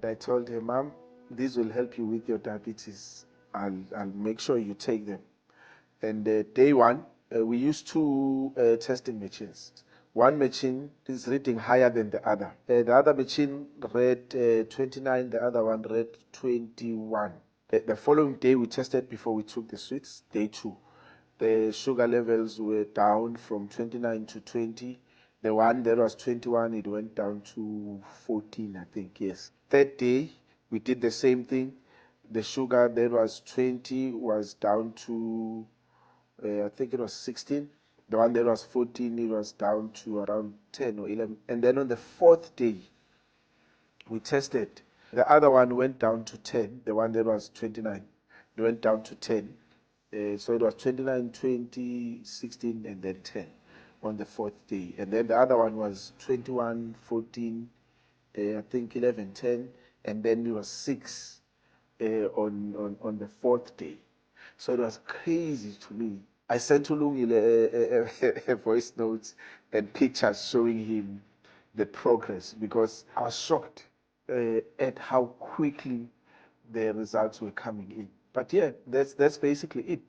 I told her, Mom, these will help you with your diabetes. I'll make sure you take them. And day one, we used two testing machines. One machine is reading higher than the other. The other machine read 29, the other one read 21. The following day, we tested before we took the sweets, day two. The sugar levels were down from 29 to 20. The one that was 21, it went down to 14, I think, yes. Third day, we did the same thing. The sugar that was 20 was down to, I think it was 16. The one that was 14, it was down to around 10 or 11. And then on the fourth day, we tested. The other one went down to 10. The one that was 29, it went down to 10. So it was 29, 20, 16, and then 10 on the fourth day. And then the other one was 21, 14, I think 11, 10, and then it was 6 on the fourth day. So it was crazy to me. I sent Ulungile a voice note and pictures showing him the progress because I was shocked at how quickly the results were coming in. But yeah, that's basically it.